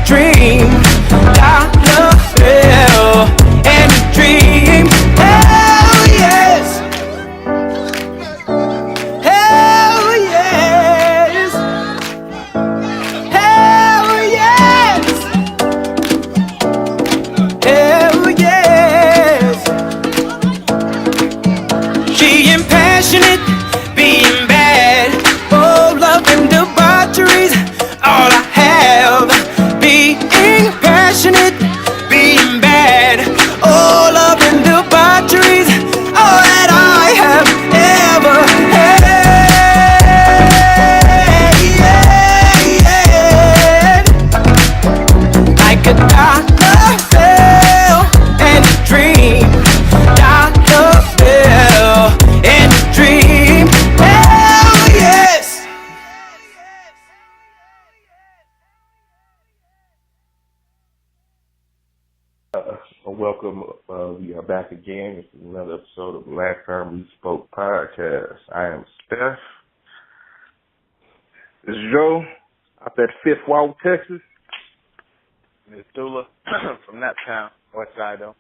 dream. Dolla bill and a dream. Hell yes. Hell yes. Hell yes. Hell yes. Being passionate, being bad, oh, love and debaucheries, all I have. Being passionate, being bad, oh, love and debaucheries, all that I have ever had. Like a dollar bill and a dream. Dollar bill and a dream. Hell yes. Welcome. We are back again. This is another episode of the Last Time We Spoke podcast. I am Steph. This is Joe, out at Fifth Wall, Texas. And it's Dullah from that town, West Side, though.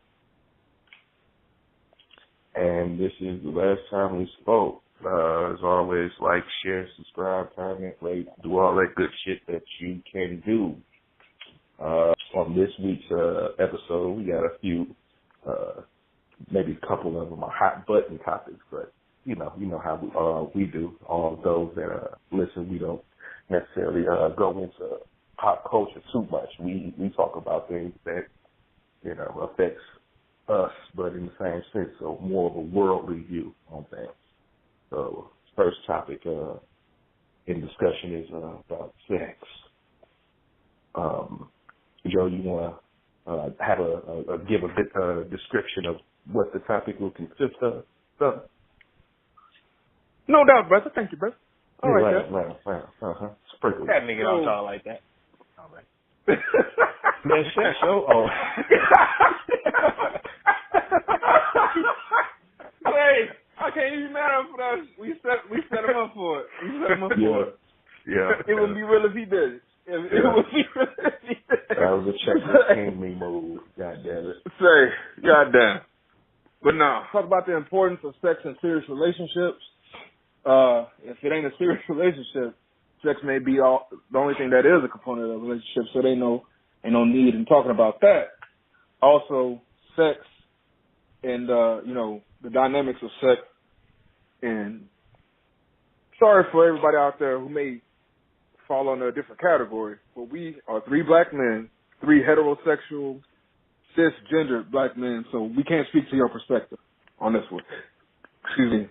And this is the last time we spoke. As always, like, share, subscribe, comment, rate, do all that good shit that you can do. On this week's episode, we got a few, maybe a couple of them are hot button topics, but you know how we do. All those that listen, we don't necessarily go into pop culture too much. We talk about things that affects us, but in the same sense, so more of a worldly view on things. So first topic in discussion is about sex. Joe, you want to have give a bit description of what the topic will consist of? No doubt, brother. Thank you, brother. All right. Sprinkle. That nigga don't talk like that. All right. Man, shut show. Oh. Hey, I can't even mad at him for that. We set him up for it. Yeah. It would be real if he did it. It would be real if he did it. That was a check the king me move. God damn it. Goddamn. But no, talk about the importance of sex in serious relationships. If it ain't a serious relationship, sex may be the only thing that is a component of a relationship, so ain't no need in talking about that. Also, sex and the dynamics of sex. And sorry for everybody out there who may fall under a different category, but we are 3 black men, 3 heterosexual, cisgender black men, so we can't speak to your perspective on this one. Excuse me.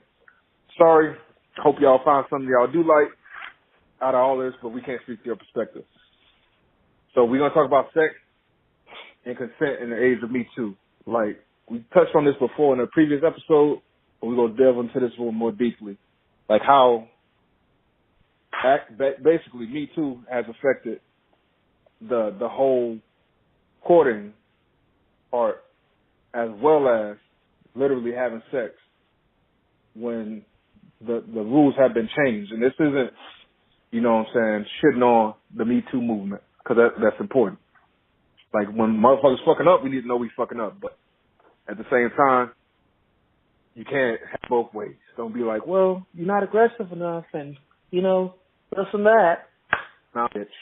Sorry. Hope y'all find something y'all do like out of all this, but we can't speak to your perspective. So we're going to talk about sex and consent in the age of Me Too. Like, we touched on this before in a previous episode, but we're going to delve into this a little more deeply. Like how basically Me Too has affected the whole courting part, as well as literally having sex when the rules have been changed. And this isn't, shitting on the Me Too movement, because that's important. Like, when motherfuckers fucking up, we need to know we fucking up. But at the same time, you can't have both ways. Don't be like, well, you're not aggressive enough, and, this and that. Nah, bitch.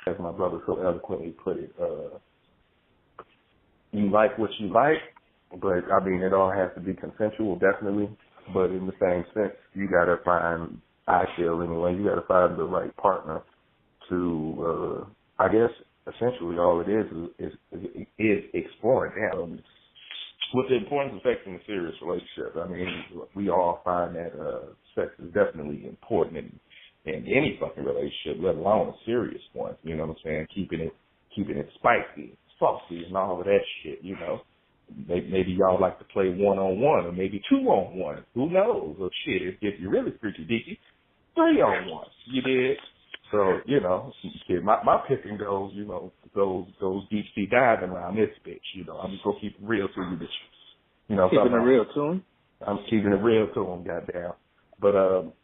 As my brother so eloquently put it, you like what you like, but, it all has to be consensual, definitely. But in the same sense, you got to find, I feel anyway, you got to find the right partner to, I guess, essentially all it is exploring that. With the importance of sex in a serious relationship, we all find that sex is definitely important in any fucking relationship, let alone a serious one. You know what I'm saying? Keeping it spicy, saucy, and all of that shit. Maybe y'all like to play 1-on-1 or maybe 2-on-1. Who knows? Or shit, if you're really freaky deaky, 3-on-1. You did. So, shit, my picking goes, goes deep sea diving around this bitch. I'm just gonna keep it real to you, bitch. Keeping it real to him? I'm keeping it real to him, goddamn. But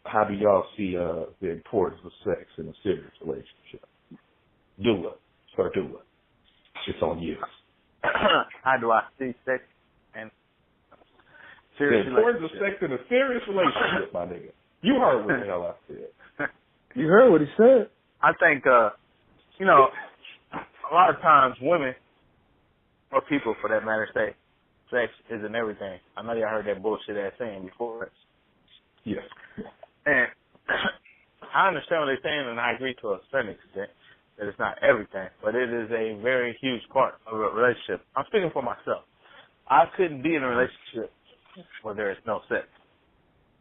how do y'all see the importance of sex in a serious relationship? do I see sex and serious the importance of relationship? sex in a serious relationship, my nigga. You heard what the hell I said. You heard what he said. I think, you know, a lot of times women, or people for that matter, say sex isn't everything. I know y'all heard that bullshit ass saying before. Yes. And I understand what they're saying, and I agree to a certain extent that it's not everything, but it is a very huge part of a relationship. I'm speaking for myself. I couldn't be in a relationship where there is no sex.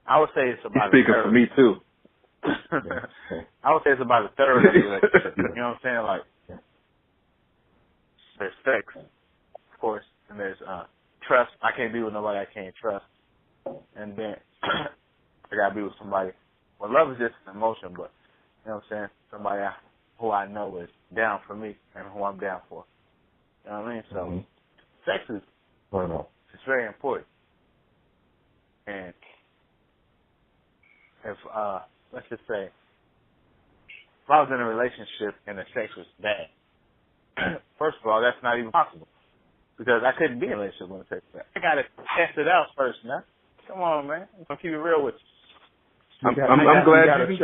I would say it's about He's speaking for me too. I would say it's about a third of the relationship. You know what I'm saying? Like, there's sex, of course, and there's trust. I can't be with nobody I can't trust. And then I gotta be with somebody. Well, love is just an emotion, but you know what I'm saying? Somebody who I know is down for me and who I'm down for. You know what I mean? So, sex is it's very important. And if let's just say, if I was in a relationship and the sex was bad, first of all, that's not even possible. Because I couldn't be in a relationship when the sex was bad. I gotta test it out first, man. Come on, man. I'm gonna keep it real with you. I'm glad you're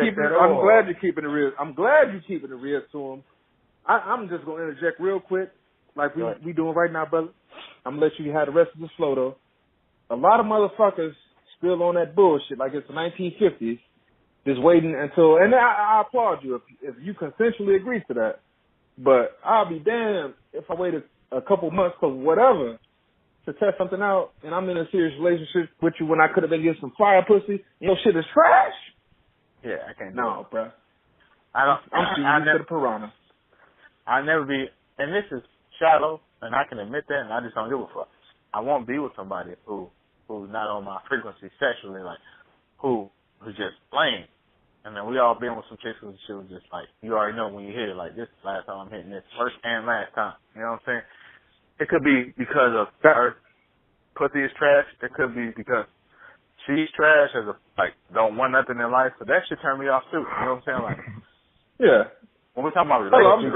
keeping it real. I'm glad you're keeping it real to him. I'm just gonna interject real quick, like we doing right now, brother. I'm gonna let you have the rest of this flow though. A lot of motherfuckers still on that bullshit like it's the 1950s, just waiting until. And I applaud you if you consensually agree to that. But I'll be damned if I waited a couple months or whatever to test something out, and I'm in a serious relationship with you when I could have been getting some fire pussy. Your shit is trash. Yeah, I can't do No, it. bro. I'm to the piranha. I'll never be, and this is shallow, and I can admit that, and I just don't give a fuck. I won't be with somebody who's not on my frequency sexually, like who's just playing. And then we all been with some chicks who she was just like, you already know when you hit it, like this is the last time I'm hitting this, first and last time. You know what I'm saying? It could be because of her pussy is trash. It could be because she's trash don't want nothing in life. So that should turn me off too. You know what I'm saying? Like, yeah. When we're talking about relationships,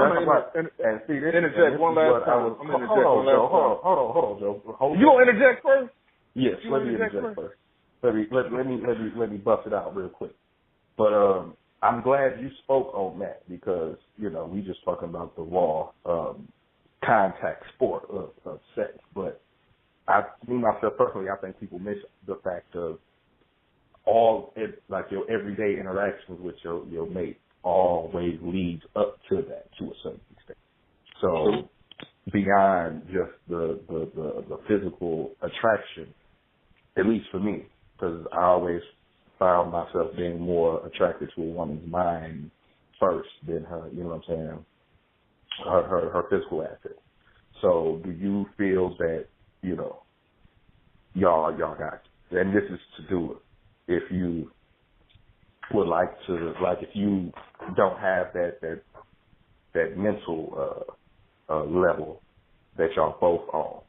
interject one last time. Hold on, Joe. You gonna interject first? Yes, let me interject first. Let me bust it out real quick. But I'm glad you spoke on that because we just talking about the raw contact sport of sex. But myself personally, I think people miss the fact of your everyday interactions with your mate always leads up to that to a certain extent. So beyond just the physical attraction, at least for me, because I always found myself being more attracted to a woman's mind first than her, you know what I'm saying, her physical assets. So do you feel that, y'all got, and this is to do it, if you would like to, if you don't have that mental level that y'all both on,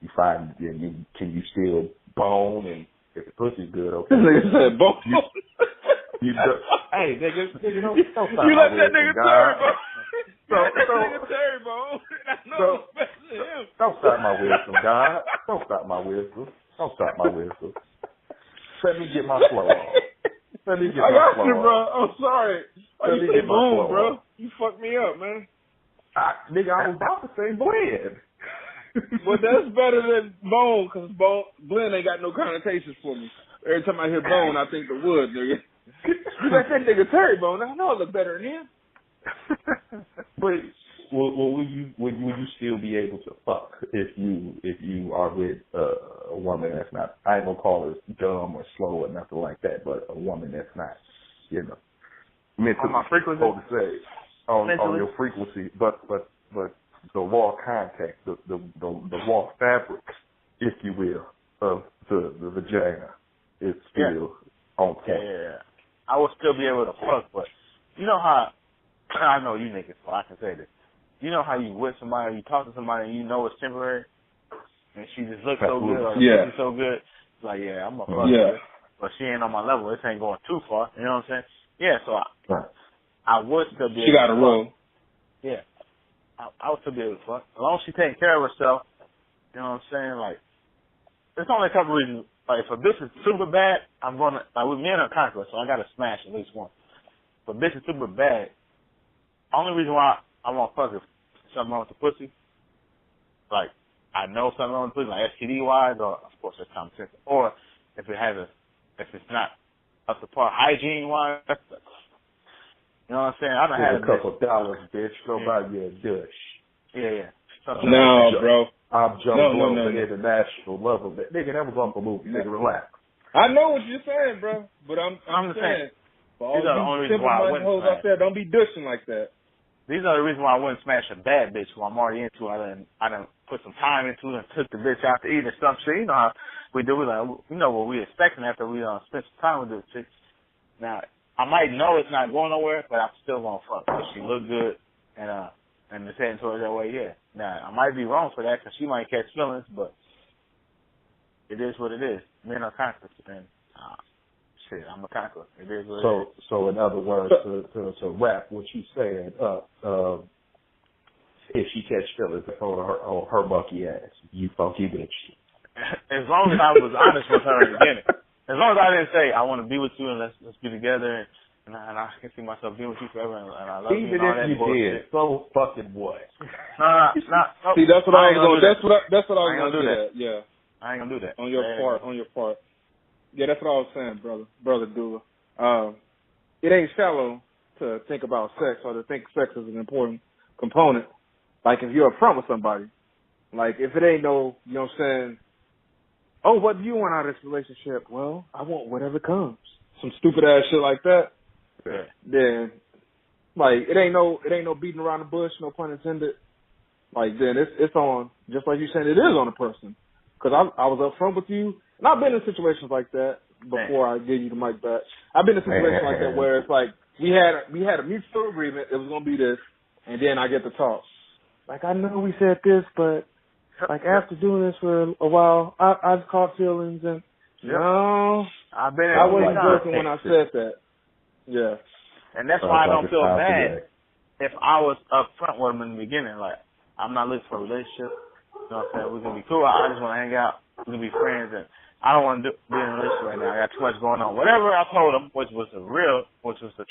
you find, can you still bone, and if the pussy's good, okay. This nigga said bone. Hey, nigga, don't stop you let that nigga Terry bone. Don't stop my wisdom, God. Don't stop my wisdom. Let me get my flow on. I got you, bro. I'm sorry. You say bone, bro. You fucked me up, man. I was about to say blend. But that's better than bone, because blend ain't got no connotations for me. Every time I hear bone, I think the wood, nigga. You let that nigga Terry bone. I know it look better than him. But will you still be able to fuck if you are with a woman that's not, I ain't gonna call her dumb or slow or nothing like that, but a woman that's not, mentally, on my frequency, to say, on your frequency, but the raw contact, the raw fabric, if you will, of the vagina is still on point. Yeah. I will still be able to fuck, but you know how, I know you niggas, so I can say this. You know how you with somebody, or you talk to somebody, and you know it's temporary, and she just looks so good, or she's so good, it's like, I'm gonna fuck her, but she ain't on my level, this ain't going too far, you know what I'm saying? Yeah, so I would still be able to fuck. She got a room. Yeah. I would still be able to fuck. As long as she's taking care of herself, You know what I'm saying? Like, there's only a couple reasons. Like, if a bitch is super bad, I'm gonna, like, with men are conquerors, so I gotta smash at least one. If a bitch is super bad, only reason why I won't fuck if something wrong with the pussy, like, I know something wrong with the pussy, like STD wise, or of course that's common sense, or if it's not up to par hygiene wise. You know what I'm saying? I done had a couple dollars, bitch. Go buy you a dish. Yeah. No, bro. I'm Joe Blow, no. the international level. Nigga, never go for a movie. Nigga, relax. I know what you're saying, bro, but I'm just saying. For all these are the only reasons why I wouldn't hoes out there, don't be douching like that. These are the reasons why I wouldn't smash a bad bitch who I'm already into. I done put some time into and took the bitch out to eat or some shit. You know how we do. We like, you know what we expecting after we spent some time with this chick. Now, I might know it's not going nowhere, but I'm still gonna fuck. If she look good and it's heading towards that way, yeah. Now, I might be wrong for that because she might catch feelings, but it is what it is. Men are conquerors, and shit, I'm a conqueror. It is what it is. So in other words, to wrap what you said up, if she catch feelings on her monkey ass, you funky bitch. As long as I was honest with her in the beginning. As long as I didn't say, I want to be with you and let's be together and I can see myself being with you forever and I love you and all that bullshit. Did, so fucking what? No. See, that's what I was going. That's what I was going to do. That. Yeah. I ain't gonna do that. On your part. Yeah, that's what I was saying, brother Dullah. It ain't shallow to think about sex or to think sex is an important component. Like if you're upfront with somebody, like if it ain't no, you know what I'm saying. Oh, what do you want out of this relationship? Well, I want whatever comes. Some stupid ass shit like that. Yeah. Then, like it ain't no beating around the bush, no pun intended. Like then it's on, just like you said, it is on a person. Because I was upfront with you, and I've been in situations like that before. I give you the mic back. I've been in situations like that where it's like we had a mutual agreement. It was gonna be this, and then I get the talk. Like I know we said this, but like after doing this for a while, I've caught feelings, and no, I wasn't joking when I said that. Yeah, and that's why I don't feel bad if I was upfront with them in the beginning. Like I'm not looking for a relationship. You know what I'm saying? We're gonna be cool. I just want to hang out. We're gonna be friends, and I don't want to be in a relationship right now. I got too much going on. Whatever I told them, which was the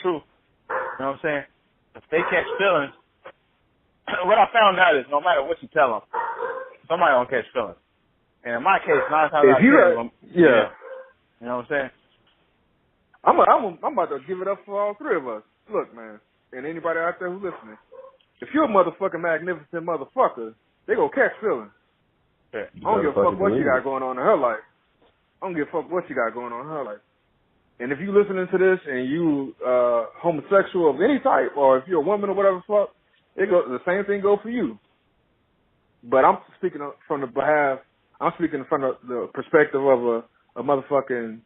truth. You know what I'm saying? If they catch feelings, what I found out is no matter what you tell them, somebody gonna catch feelings. And in my case, 9 times out of 10, yeah. You know what I'm saying? I'm about to give it up for all three of us. Look, man, and anybody out there who's listening, if you're a motherfucking magnificent motherfucker, they gonna catch feelings. Yeah. I don't give a fuck what you got going on in her life. I don't give a fuck what you got going on in her life. And if you listening to this and you homosexual of any type, or if you're a woman or whatever the fuck, the same thing go for you. But I'm speaking from the perspective of a motherfucking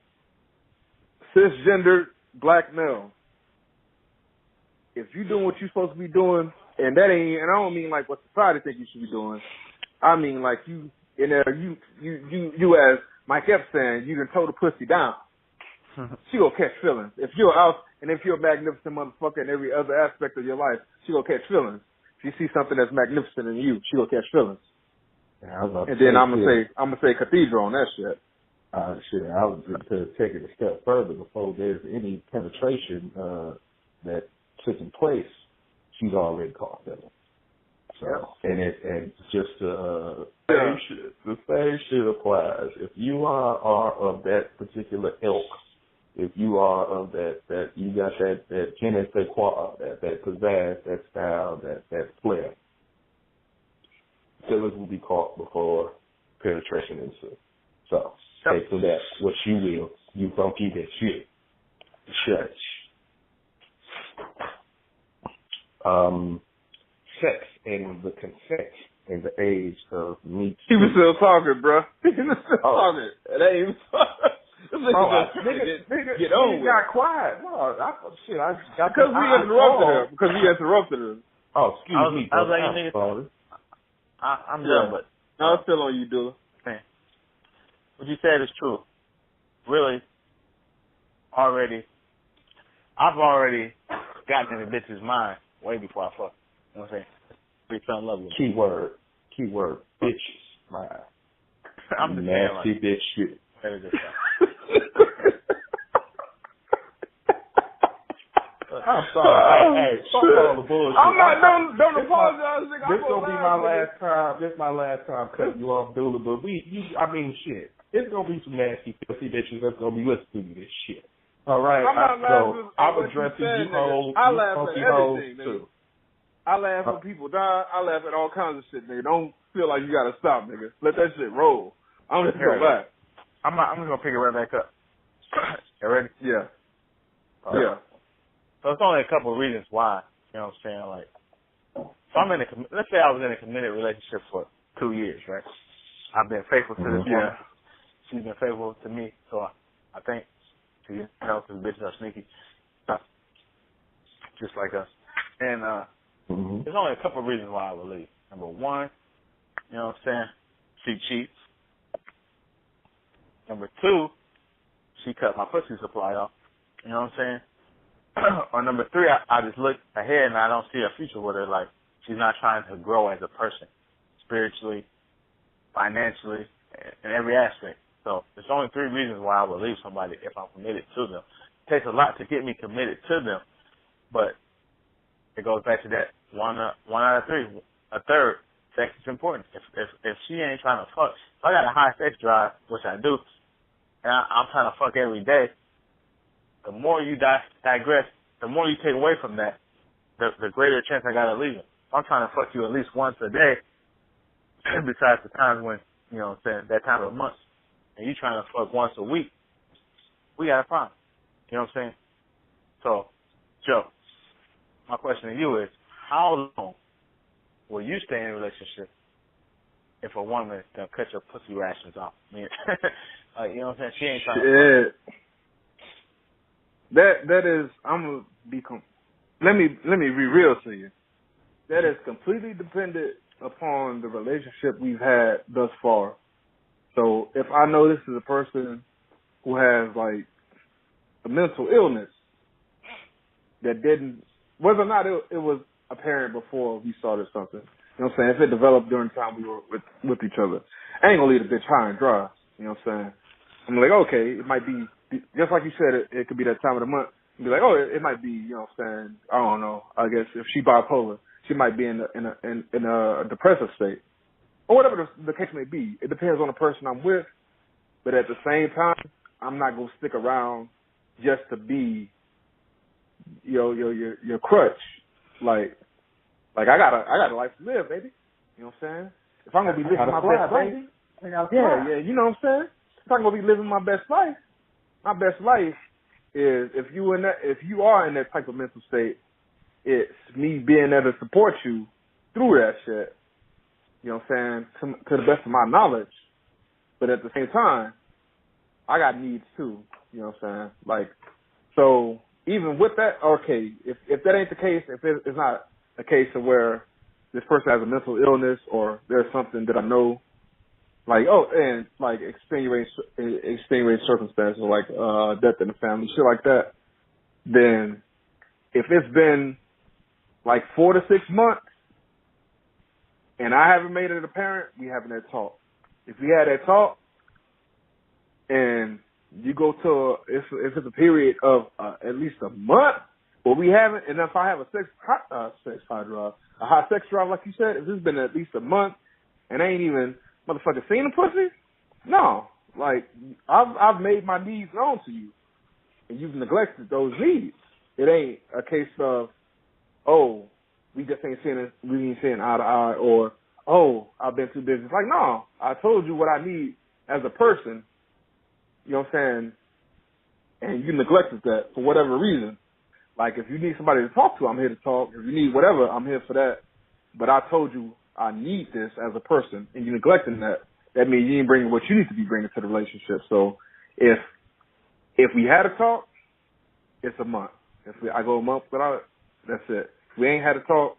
cisgendered black male. If you doing what you're supposed to be doing, and I don't mean like what society think you should be doing. I mean like you in there, you as Mike Epps saying, you can tow the pussy down. She gonna catch feelings. If you're out and if you're a magnificent motherfucker in every other aspect of your life, she gonna catch feelings. If you see something that's magnificent in you, she gonna catch feelings. Yeah, and then I'm gonna say cathedral on that shit. Shit, I was to take it a step further before there's any penetration that taking place, she's already caught feelings. So, and just the same shit applies. If you are of that particular ilk, if you are of that you got that je ne sais quoi, that pizzazz, that style, that flair, feelings will be caught before penetration ensues. So, take from that what you will. You funky that shit. Church. Sex and the consent in the age of Me Too. He was still talking, bro. He was still talking. It ain't even nigga, get on with it. Got quiet. No, I got because we interrupted him. Oh, excuse me. I was like, you niggas. I'm done, but no, it's still on you, Dullah. Man, what you said is true. Really, I've already gotten in the bitch's mind way before I fuck. You know what I'm saying? We fell in love with Keyword, bitches. my I'm just nasty saying, like, bitch shit. that is just I'm sorry. Hey, fuck all the bullshit. I'm not. Don't apologize, nigga. This gonna be my last time. This is my last time cutting you off, Dullah. But shit. It's gonna be some nasty, filthy bitches that's gonna be listening to this shit. All right. I'm addressing you hoes. I laugh at everything, too. nigga. I laugh when people die. I laugh at all kinds of shit, nigga. Don't feel like you gotta stop, nigga. Let that shit roll. I'm just gonna laugh. I'm just gonna pick it right back up. You ready? Yeah. Right. Yeah. So it's only a couple of reasons why. You know what I'm saying? Like, so let's say I was in a committed relationship for 2 years, right? I've been faithful to this woman. She's been faithful to me. So I think, you know, because bitches are sneaky, just like us. And there's only a couple of reasons why I would leave. Number one, you know what I'm saying? She cheats. Number two, she cut my pussy supply off. You know what I'm saying? Or number three, I just look ahead and I don't see a future with her. Like, she's not trying to grow as a person, spiritually, financially, in every aspect. So there's only 3 reasons why I would leave somebody if I'm committed to them. It takes a lot to get me committed to them, but it goes back to that one out of 3. A third, sex is important. If she ain't trying to fuck, if I got a high sex drive, which I do, and I'm trying to fuck every day, the more you digress, the more you take away from that, the greater chance I got of leaving. If I'm trying to fuck you at least once a day, besides the times when, you know what I'm saying, that time of the month, and you trying to fuck once a week, we got a problem. You know what I'm saying? So, Joe, my question to you is, how long will you stay in a relationship if a woman is going to cut your pussy rations off? I mean, like, you know what I'm saying? She ain't trying to fuck. That is, I'm gonna be. Let me be real to you. That is completely dependent upon the relationship we've had thus far. So if I know this is a person who has like a mental illness that didn't, whether or not it was apparent before we started something, you know what I'm saying? If it developed during the time we were with each other, I ain't gonna leave the bitch high and dry. You know what I'm saying? I'm like, okay, it might be. Just like you said, it could be that time of the month. You'd be like, oh, it might be, you know what I'm saying, I don't know. I guess if she bipolar, she might be in a depressive state. Or whatever the case may be. It depends on the person I'm with. But at the same time, I'm not going to stick around just to be your crutch. Like I got a life to live, baby. You know what I'm saying? If I'm going to be living my best life, yeah, you know what I'm saying? If I'm going to be living my best life is if you are in that type of mental state, it's me being there to support you through that shit. You know what I'm saying? To the best of my knowledge. But at the same time, I got needs too. You know what I'm saying? Like, so even with that, okay, if that ain't the case, if it's not a case of where this person has a mental illness or there's something that I know, like, oh, and like extenuating circumstances like death in the family, shit like that, then if it's been like 4 to 6 months and I haven't made it apparent, we having that talk. If we had that talk and you go to if it's a period of at least a month where we haven't, and if I have a high sex drive like you said, if it's been at least a month and I ain't even motherfucker seen the pussy, no, like I've made my needs known to you and you've neglected those needs. It ain't a case of, oh, we just ain't seeing eye to eye, or, oh, I've been too busy. It's like, no, I told you what I need as a person, you know what I'm saying, and you neglected that for whatever reason. Like, if you need somebody to talk to, I'm here to talk. If you need whatever, I'm here for that. But I told you I need this as a person, and you neglecting that. That means you ain't bringing what you need to be bringing to the relationship. So if we had a talk, it's a month. I go a month without it, that's it. If we ain't had a talk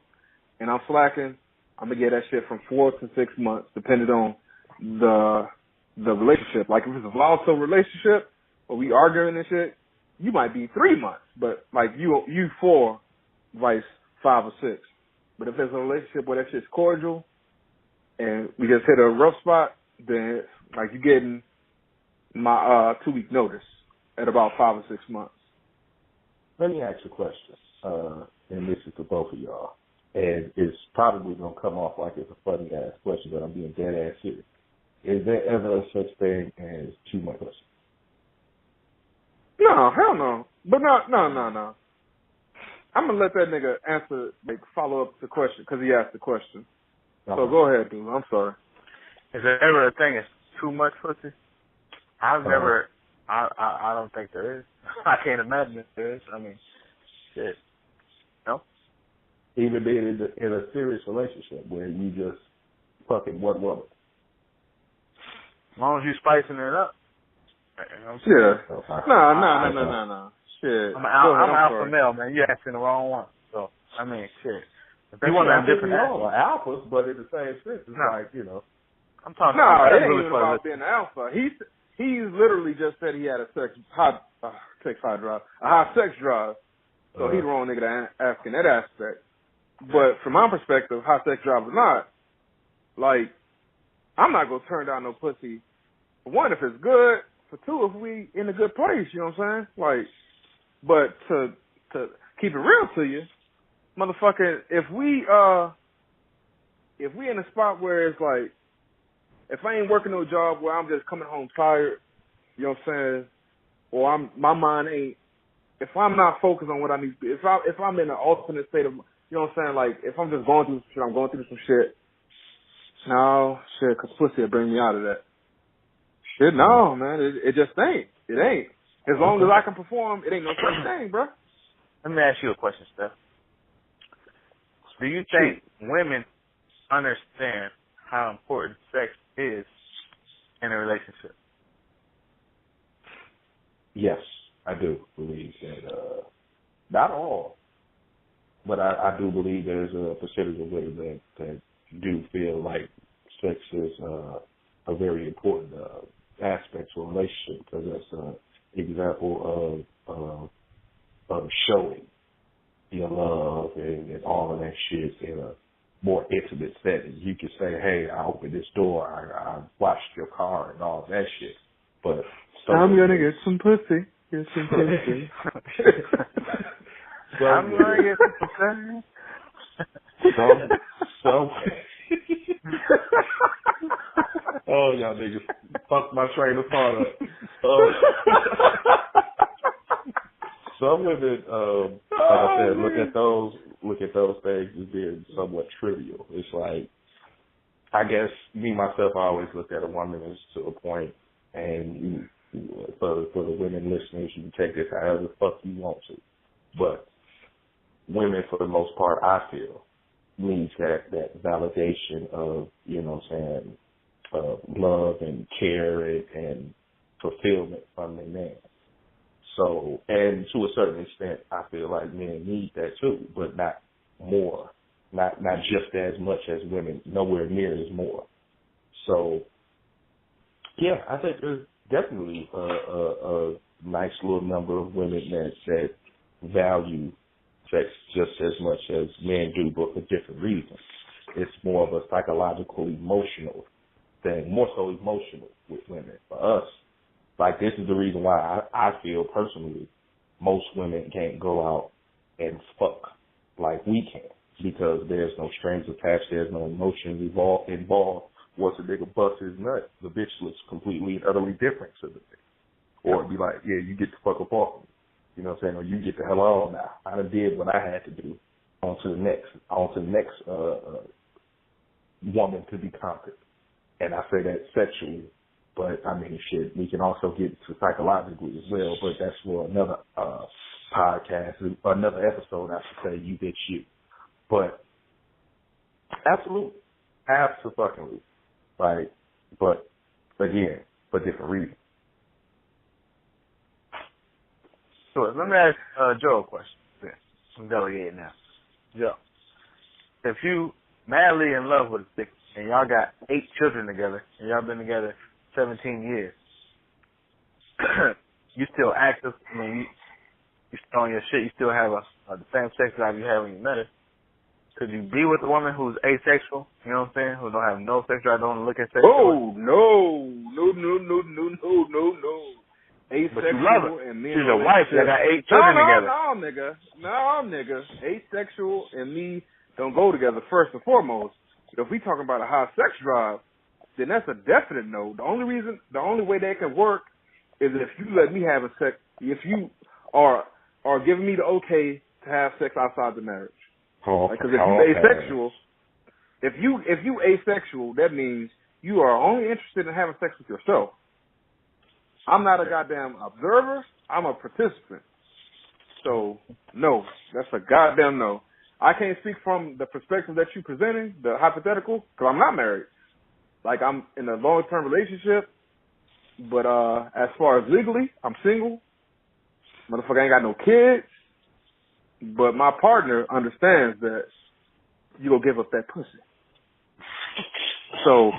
and I'm slacking, I'm going to get that shit from 4 to 6 months, depending on the relationship. Like, if it's a volatile relationship or we arguing and shit, you might be 3 months. But, like, you 4, vice 5 or 6. But if there's a relationship where that shit's cordial and we just hit a rough spot, then like you getting my 2-week notice at about 5 or 6 months. Let me ask you a question, and this is to both of y'all, and it's probably gonna come off like it's a funny ass question, but I'm being dead ass serious. Is there ever such thing as too much pussy? No, hell no. But no. I'm gonna let that nigga answer, like follow up the question because he asked the question. Okay. So go ahead, dude. I'm sorry. Is there ever a thing as too much pussy? I've never. I don't think there is. I can't imagine if there is. I mean, shit. No. Even being in a serious relationship where you just fucking one woman. As long as you spicing it up. Yeah. Okay. No. Shit. I'm alpha male, man. You're asking the wrong one. So, I mean, shit. If you want a different alphas, but in the same sense, it's like, you know. I'm talking. No, it ain't even about being an alpha. He's literally just said he had a high sex drive. So he's the wrong nigga to ask in that aspect. But from my perspective, high sex drive or not, like, I'm not gonna turn down no pussy. For one, if it's good. For two, if we in a good place, you know what I'm saying? Like, but to keep it real to you, motherfucker, if we in a spot where it's like, if I ain't working no job where I'm just coming home tired, you know what I'm saying? Or my mind ain't, if I'm not focused on what I need to do, if I'm in an alternate state of, you know what I'm saying? Like, if I'm just going through some shit, I'm going through some shit. No, shit, cause pussy will bring me out of that. Shit, no, man, it just ain't. It ain't. As long as I can perform, it ain't no such thing, bro. Let me ask you a question, Steph. Do you think women understand how important sex is in a relationship? Yes, I do believe that. Not all, but I do believe there's a percentage of women that do feel like sex is a very important aspect to a relationship, because that's an example of showing your love and all of that shit in a more intimate setting. You can say, hey, I opened this door, I washed your car and all that shit. But I'm gonna get some pussy. Get some pussy. I'm gonna get some pussy. Some oh, y'all niggas fucked my train of thought up. Some women, like I said, look at those things as being somewhat trivial. It's like, I guess me myself, I always look at a woman as to a point, and for the women listeners, you can take this however the fuck you want to. But women, for the most part, I feel, needs that validation of, you know what I'm saying, love and care and fulfillment from their man. So, and to a certain extent, I feel like men need that too, but not more, not just as much as women, nowhere near as more. So, yeah, I think there's definitely a nice little number of women that value sex just as much as men do, but for different reasons. It's more of a psychological, emotional thing, more so emotional with women. For us, like, this is the reason why I feel personally most women can't go out and fuck like we can, because there's no strings attached, there's no emotions involved. Once a nigga busts his nut, the bitch looks completely and utterly different to the thing. Or it'd be like, yeah, you get the fuck up off me. You know what I'm saying? Or you get the hell on now. I done did what I had to do. On to the next woman to be conquered. And I say that sexually, but I mean, shit, we can also get to psychologically as well, but that's for another podcast, another episode, I should say, you bitch you. But absolutely, right? But again, for different reasons. So let me ask Joe a question. I'm delegating now. Joe, if you madly in love with a chick and y'all got 8 children together and y'all been together 17 years, you still active? I mean, you still on your shit. You still have the same sex drive you had when you met her. could you be with a woman who's asexual? You know what I'm saying? Who don't have no sex drive, don't look at sex? Oh, no. Asexual but you love her. and me She's your wife. They got 8 children together. No, nigga. Asexual and me don't go together first and foremost. If we talking about a high sex drive, then that's a definite no. The only way that can work is if you let me have a sex, if you are giving me the okay to have sex outside the marriage. Because if you asexual, if you asexual, that means you are only interested in having sex with yourself. I'm not a goddamn observer. I'm a participant. So, no. That's a goddamn no. I can't speak from the perspective that you're presenting, the hypothetical, because I'm not married. Like, I'm in a long-term relationship, but as far as legally, I'm single. Motherfucker ain't got no kids. But my partner understands that you gonna give up that pussy. So,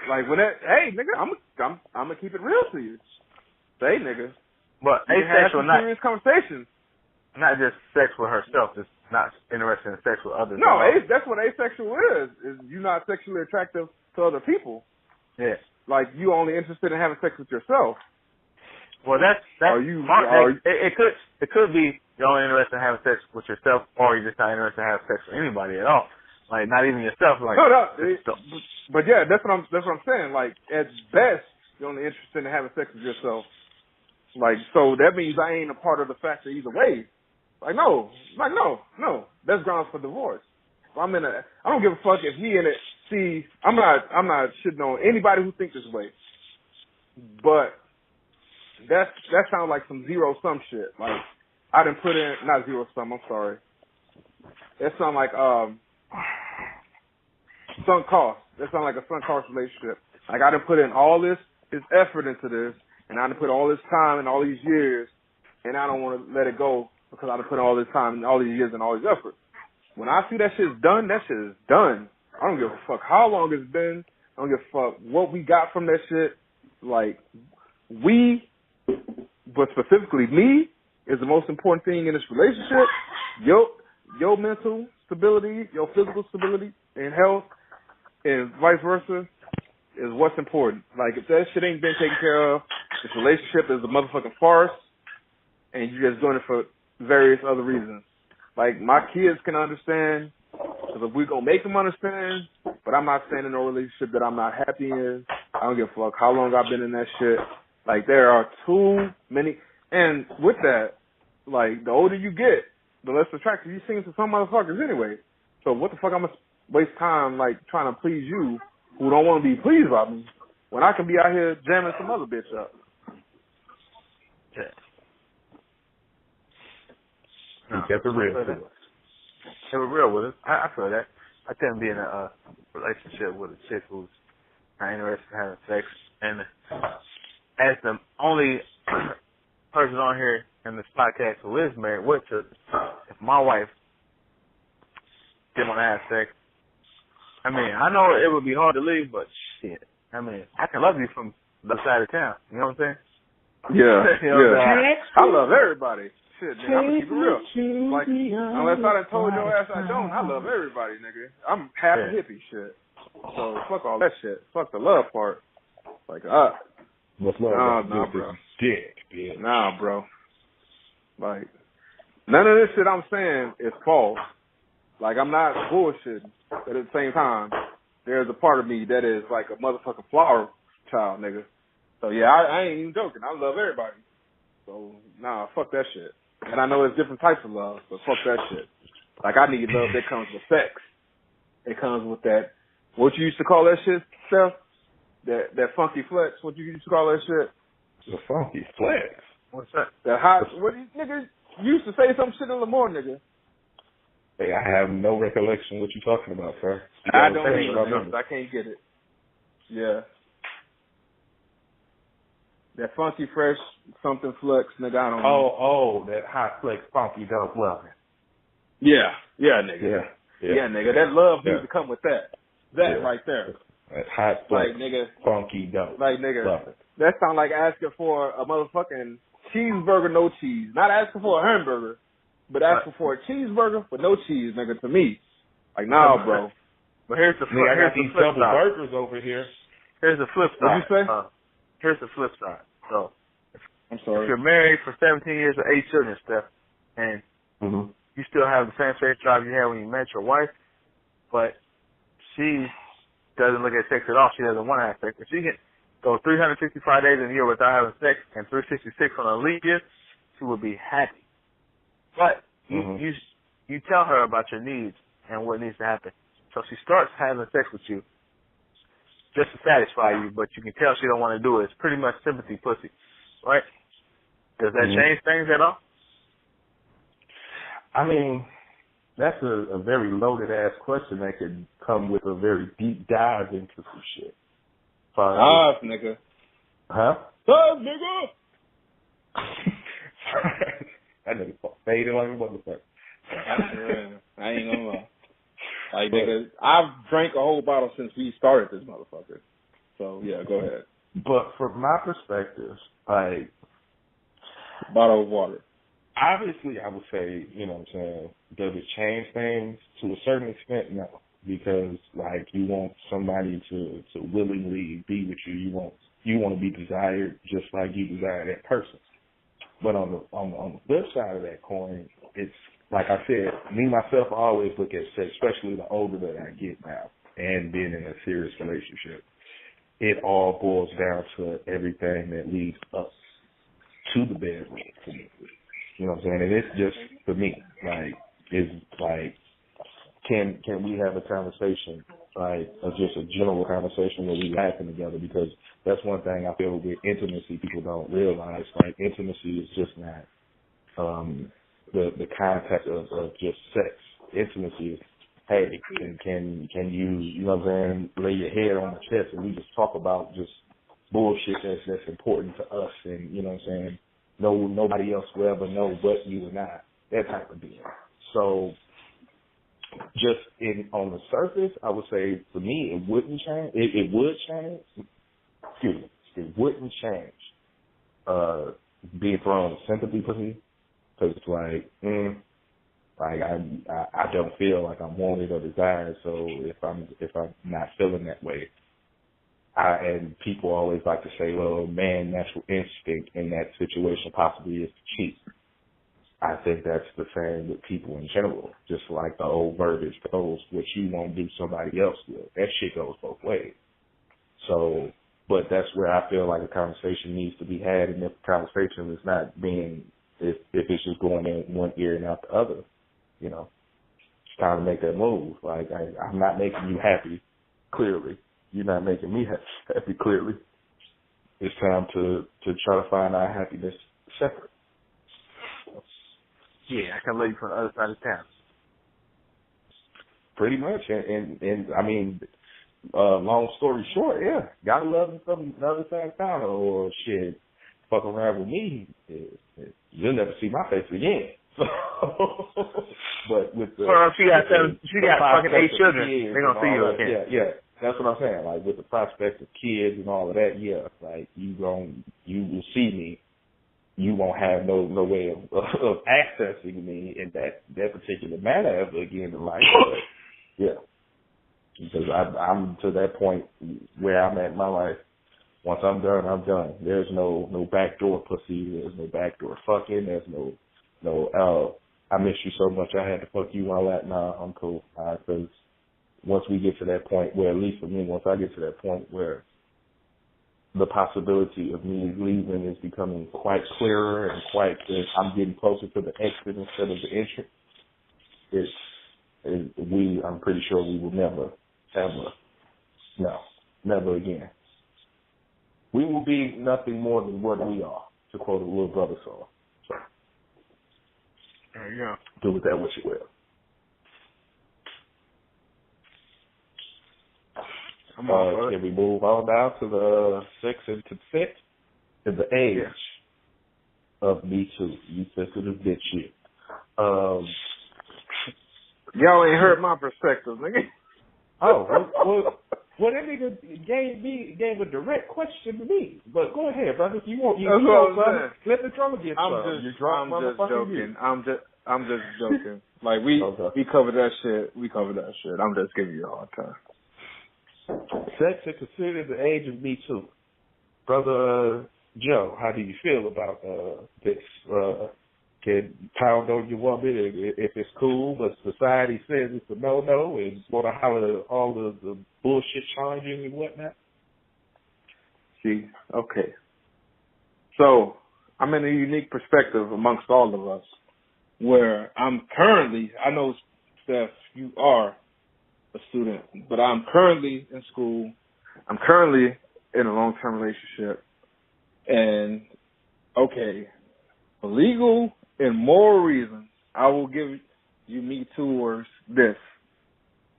like when that, hey nigga, I'm gonna keep it real to you. Say nigga, but you asexual, have serious conversations. Not just sex with herself, just not interested in sex with others. No, that's what asexual is you're not sexually attractive to other people. Yeah. Like you only interested in having sex with yourself. Well, that's it could be you're only interested in having sex with yourself, or you're just not interested in having sex with anybody at all. Like not even yourself. Like but yeah, that's what I'm saying. Like at best, you're only interested in having sex with yourself. Like so that means I ain't a part of the factor either way. No. That's grounds for divorce. If I don't give a fuck if he in it. See, I'm not shitting on anybody who thinks this way. But that sounds like some zero sum shit. Like I didn't put in not zero sum. I'm sorry. That sounds like sunk cost. That sounds like a sunk cost relationship. Like I done put in all this effort into this, and I done put all this time and all these years, and I don't want to let it go because I done put all this time and all these years and all this effort. When I see that shit's done, that shit is done. I don't give a fuck how long it's been. I don't give a fuck what we got from that shit. Like we, but specifically me, is the most important thing in this relationship. Your mental stability, your physical stability and health, and vice versa, is what's important. Like, if that shit ain't been taken care of, this relationship is a motherfucking farce, and you're just doing it for various other reasons. Like, my kids can understand, because if we're going to make them understand, but I'm not staying in a relationship that I'm not happy in. I don't give a fuck how long I've been in that shit. Like, there are too many, and with that, like, the older you get, the less attractive you seem to some motherfuckers anyway. So what the fuck I'm going to waste time, like, trying to please you who don't want to be pleased by me when I can be out here jamming some other bitch up? Yeah. You kept it real. It was real with us. I feel that. I couldn't be in a relationship with a chick who's not interested in having sex. And as the only person on here in this podcast who is married with her, if my wife didn't want to have sex, I mean, I know it would be hard to leave, but shit, I mean, I can love you from the other side of town. You know what I'm saying? Yeah, You know what I'm saying? I love everybody. Shit, nigga, I'm gonna keep it real. Like, unless I done told your ass I don't, I love everybody, nigga. I'm half a hippie shit. So fuck all that shit. Fuck the love part. Like, What's love? Nah, bro. Dick, bitch. Nah, bro. Like, none of this shit I'm saying is false. Like, I'm not bullshitting. But at the same time, there's a part of me that is like a motherfucking flower child, nigga. So yeah, I ain't even joking. I love everybody. So, nah, fuck that shit. And I know there's different types of love, but fuck that shit. Like, I need love that comes with sex. It comes with that, what you used to call that shit, Steph? That funky flex, what you used to call that shit? The funky flex? What's that? That hot, what you niggas used to say some shit in the morning, nigga. Hey, I have no recollection what you're talking about, sir. I don't either. I can't get it. Yeah. That funky fresh something flex, nigga, I don't know. Oh, that hot flex funky dope love. Yeah, nigga. Yeah, nigga. That love needs to come with that. That right there. That hot flex, like, nigga, funky dope. Like, nigga, love it. That sound like asking for a motherfucking cheeseburger, no cheese. Not asking for a hamburger. But asking for a cheeseburger with no cheese, nigga, to me, like, nah, bro. But here's the flip. I got here's these the flip double side. burgers over here. Here's the flip side. What'd you say? Here's the flip side. So, I'm sorry. if you're married for 17 years with 8 children, Steph, and you still have the same sex drive you had when you met your wife, but she doesn't look at sex at all. She doesn't want to have sex. If she can go 365 days in a year without having sex and 366 on a leap year, she would be happy. But you tell her about your needs and what needs to happen. So she starts having sex with you just to satisfy you, but you can tell she don't want to do it. It's pretty much sympathy pussy, right? Does that change things at all? I mean, that's a very loaded ass question that could come with a very deep dive into some shit. Nigga. Huh? Nigga. That nigga faded like a motherfucker. I ain't gonna lie. Like, nigga, I've drank a whole bottle since we started this motherfucker. So, yeah, go ahead. But from my perspective, like, bottle of water. Obviously, I would say, you know what I'm saying, does it change things? To a certain extent, no. Because, like, you want somebody to willingly be with you. You want to be desired just like you desire that person. But on the flip side of that coin, it's, like I said, me, myself, I always look at sex, especially the older that I get now, and being in a serious relationship. It all boils down to everything that leads up to the bedroom for me. You know what I'm saying? And it's just, for me, like, it's like, can we have a conversation, like, just a general conversation where we laughing together? Because that's one thing I feel with intimacy people don't realize. Like, intimacy is just not the context of just sex. Intimacy is, hey, can you, you know what I'm saying, lay your head on my chest and we just talk about just bullshit that's important to us, and, you know what I'm saying, nobody else will ever know but you and I, that type of deal. So just on the surface, I would say for me it wouldn't change. It would change. Excuse me. It wouldn't change being thrown in sympathy for me, because it's like, I don't feel like I'm wanted or desired. So if I'm not feeling that way, and people always like to say, well, man, natural instinct in that situation possibly is to cheat. I think that's the same with people in general. Just like the old verbiage goes, what you won't do, somebody else will. That shit goes both ways. So, but that's where I feel like a conversation needs to be had, and if the conversation is not being, if it's just going in one ear and out the other, you know, it's time to make that move. Like, I'm not making you happy, clearly. You're not making me happy, clearly. It's time to try to find our happiness separate. Yeah, I can love you from the other side of town. Pretty much, and I mean, long story short, yeah, gotta love him from the other side of town, or shit, fuck around with me, you'll never see my face again. But with the, well, she got fucking 8 children, they're gonna see you again. Yeah, that's what I'm saying. Like, with the prospect of kids and all of that, yeah, like you will see me. You won't have no way of accessing me in that particular manner ever again in life. But, yeah, because I'm to that point where I'm at in my life. Once I'm done, I'm done. There's no backdoor pussy. There's no backdoor fucking. There's no I miss you so much I had to fuck you all that. Nah, I'm cool. Because once we get to that point where, at least for me, once I get to that point where the possibility of me leaving is becoming quite clearer and I'm getting closer to the exit instead of the entrance, I'm pretty sure we will never, ever, never again. We will be nothing more than what we are, to quote a little brother song. So, there you go. Do with that what you will. Can we move on down to the sex and consent and the age of Me Too? You sensitive bitch shit. Y'all ain't heard my perspective, nigga. Well, that nigga gave a direct question to me. But go ahead, brother. If you want, brother. Let the drummer get started. I'm just joking. I'm just joking. Like we covered that shit. We covered that shit. I'm just giving you a hard time. Sex is considered the age of Me Too. Brother Joe, how do you feel about this? Can pound on your woman if it's cool, but society says it's a no-no and want to holler all the bullshit charging and whatnot? See, okay. So I'm in a unique perspective amongst all of us where I'm currently, I know, Steph, you are a student, but I'm currently in school. I'm currently in a long-term relationship. And, okay, for legal and moral reasons, I will give you Me Tooers this.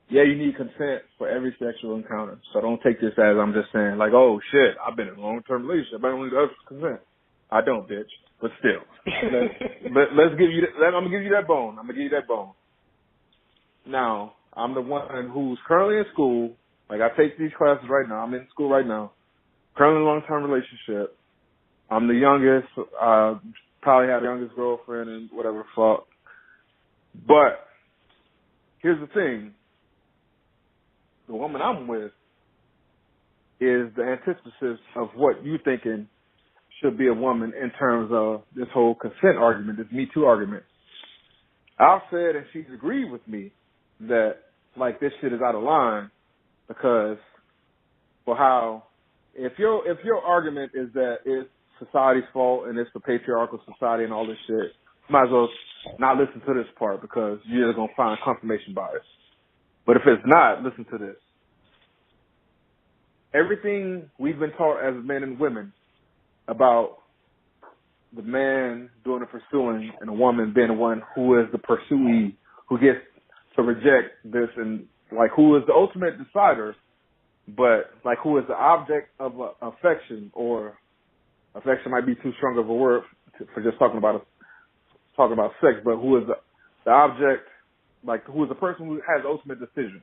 Yeah, you need consent for every sexual encounter. So don't take this as I'm just saying, like, oh, shit, I've been in a long-term relationship. I don't need consent. I don't, bitch. But still. let's give you that. I'm going to give you that bone. I'm going to give you that bone. Now, I'm the one who's currently in school. Like, I take these classes right now. I'm in school right now. Currently in a long-term relationship. I'm the youngest. Probably had the youngest girlfriend and whatever the fuck. But here's the thing. The woman I'm with is the antithesis of what you thinking should be a woman in terms of this whole consent argument, this Me Too argument. I've said, and she's agreed with me, that, like, this shit is out of line because for how, if your argument is that it's society's fault and it's the patriarchal society and all this shit, might as well not listen to this part because you're just going to find confirmation bias. But if it's not, listen to this. Everything we've been taught as men and women about the man doing the pursuing and the woman being the one who is the pursuee, who gets to reject this and, like, who is the ultimate decider, but, like, who is the object of affection, or affection might be too strong of a word for just talking about sex, but who is the object, like, who is the person who has the ultimate decision.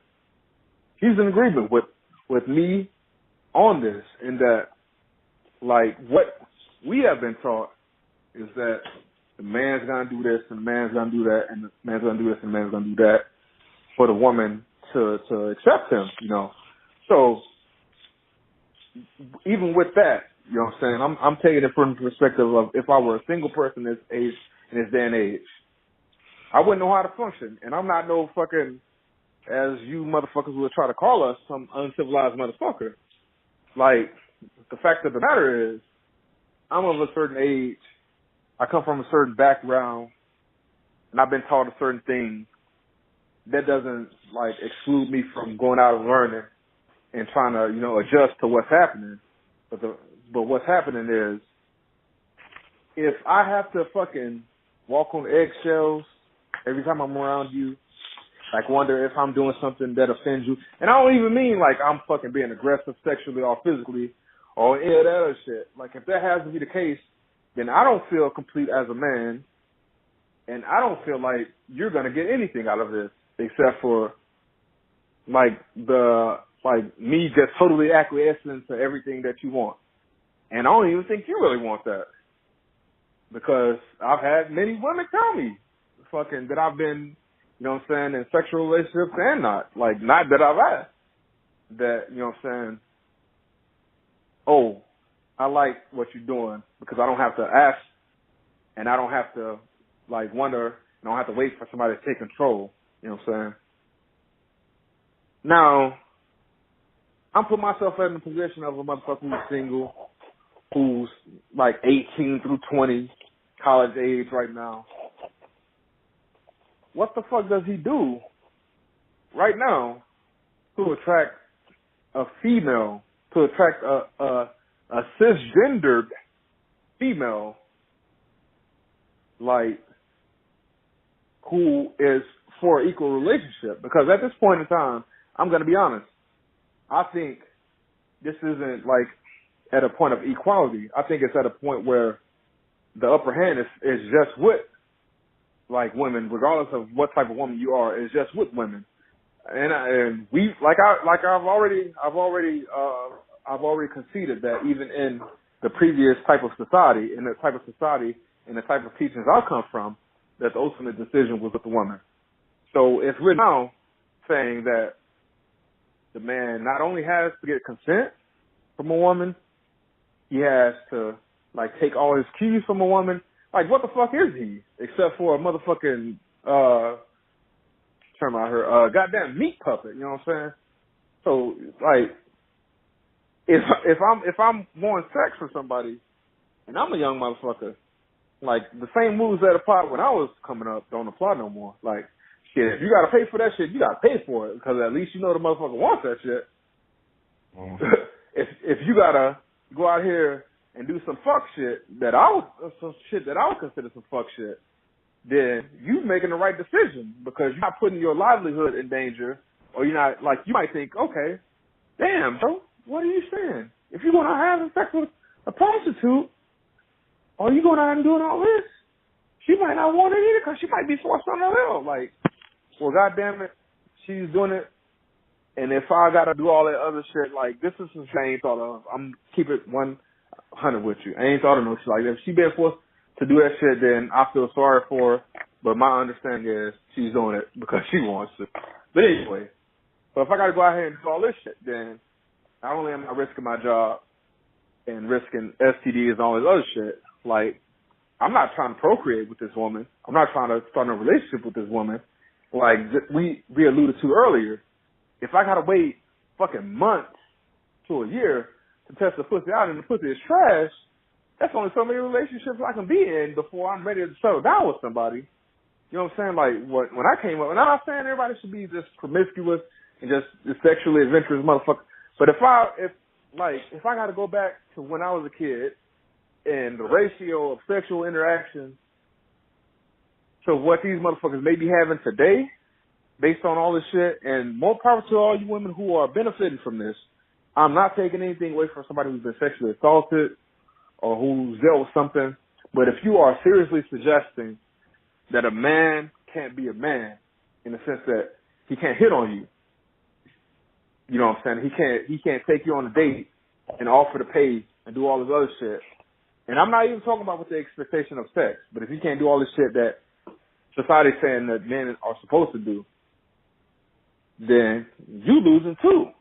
He's in agreement with me on this, in that, like, what we have been taught is that the man's gonna do this and the man's gonna do that and the man's gonna do this and the man's gonna do that for the woman to accept him, you know. So even with that, you know what I'm saying, I'm taking it from the perspective of if I were a single person this age, in this day and age, I wouldn't know how to function. And I'm not no fucking, as you motherfuckers would try to call us, some uncivilized motherfucker. Like, the fact of the matter is, I'm of a certain age, I come from a certain background, and I've been taught a certain thing. That doesn't, like, exclude me from going out and learning and trying to, you know, adjust to what's happening. But what's happening is, if I have to fucking walk on eggshells every time I'm around you, like, wonder if I'm doing something that offends you. And I don't even mean, like, I'm fucking being aggressive sexually or physically or any of that other shit. Like, if that has to be the case, then I don't feel complete as a man, and I don't feel like you're going to get anything out of this except for, like, me just totally acquiescing to everything that you want. And I don't even think you really want that. Because I've had many women tell me fucking that I've been, you know what I'm saying, in sexual relationships and not. Like, not that I've asked. That, you know what I'm saying, oh, I like what you're doing because I don't have to ask and I don't have to, like, wonder, I don't have to wait for somebody to take control. You know what I'm saying? Now, I'm putting myself in the position of a motherfucker who's single, who's like 18 through 20, college age right now. What the fuck does he do right now to attract a female, to attract a cisgendered female, like, who is for an equal relationship? Because at this point in time, I'm going to be honest, I think this isn't, like, at a point of equality. I think it's at a point where the upper hand is just with, like, women, regardless of what type of woman you are, is just with women. And we, I've already conceded that even in the previous type of society, in the type of society and the type of teachings I come from, that the ultimate decision was with the woman. So if we're now saying that the man not only has to get consent from a woman, he has to, like, take all his cues from a woman. Like, what the fuck is he? Except for a motherfucking, term out here, goddamn meat puppet, you know what I'm saying? So, like, if I'm wanting sex for somebody, and I'm a young motherfucker, like, the same moves that applied when I was coming up don't apply no more. Like, shit, if you gotta pay for that shit, you gotta pay for it, because at least you know the motherfucker wants that shit. If you gotta go out here and do some fuck shit that I would consider some fuck shit, then you making the right decision, because you're not putting your livelihood in danger, or you're not, like, you might think, okay, damn, bro, what are you saying? If you're going to have sex with a prostitute, or you going out and doing all this, she might not want it either, because she might be forced on her will. Like, well, goddamn it, she's doing it, and if I got to do all that other shit, like, this is some shit I ain't thought of. I'm keep it 100 with you. I ain't thought of no shit like that. If she been forced to do that shit, then I feel sorry for her, but my understanding is she's doing it because she wants to. But anyway, but if I got to go out here and do all this shit, then not only am I risking my job and risking STDs and all this other shit, like, I'm not trying to procreate with this woman. I'm not trying to start a relationship with this woman. Like we alluded to earlier, if I got to wait fucking months to a year to test the pussy out and the pussy is trash, that's only so many relationships I can be in before I'm ready to settle down with somebody. You know what I'm saying? Like, when I came up, and I'm not saying everybody should be just promiscuous and just sexually adventurous motherfucker, but if I got to go back to when I was a kid and the ratio of sexual interaction to what these motherfuckers may be having today, based on all this shit, and more power to all you women who are benefiting from this, I'm not taking anything away from somebody who's been sexually assaulted or who's dealt with something, but if you are seriously suggesting that a man can't be a man in the sense that he can't hit on you, you know what I'm saying? He can't take you on a date and offer to pay and do all this other shit. And I'm not even talking about with the expectation of sex, but if he can't do all this shit that society's saying that men are supposed to do, then you losing too.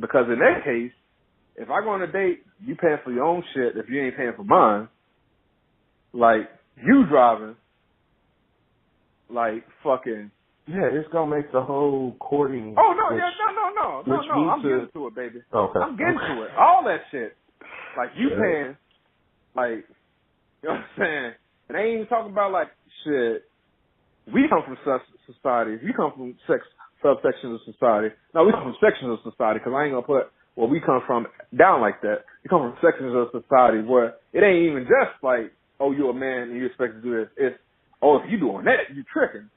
Because in that case, if I go on a date, you paying for your own shit if you ain't paying for mine. Like, you driving, like, fucking. Yeah, it's going to make the whole courting. Oh, no, no. I'm getting to it, baby. Okay. I'm getting to it. All that shit. Like, you paying, like, you know what I'm saying? And I ain't even talking about, like, shit. We come from society. We come from subsections of society. No, we come from sections of society, because I ain't going to put where we come from down like that. We come from sections of society where it ain't even just like, oh, you're a man and you expect to do this. It's, oh, if you doing that, you tricking.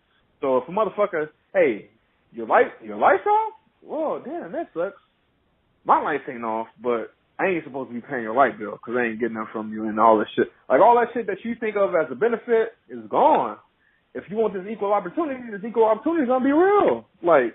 So if a motherfucker, hey, your lights off? Well, damn, that sucks. My lights ain't off, but I ain't supposed to be paying your light bill because I ain't getting that from you and all that shit. Like, all that shit that you think of as a benefit is gone. If you want this equal opportunity is going to be real. Like,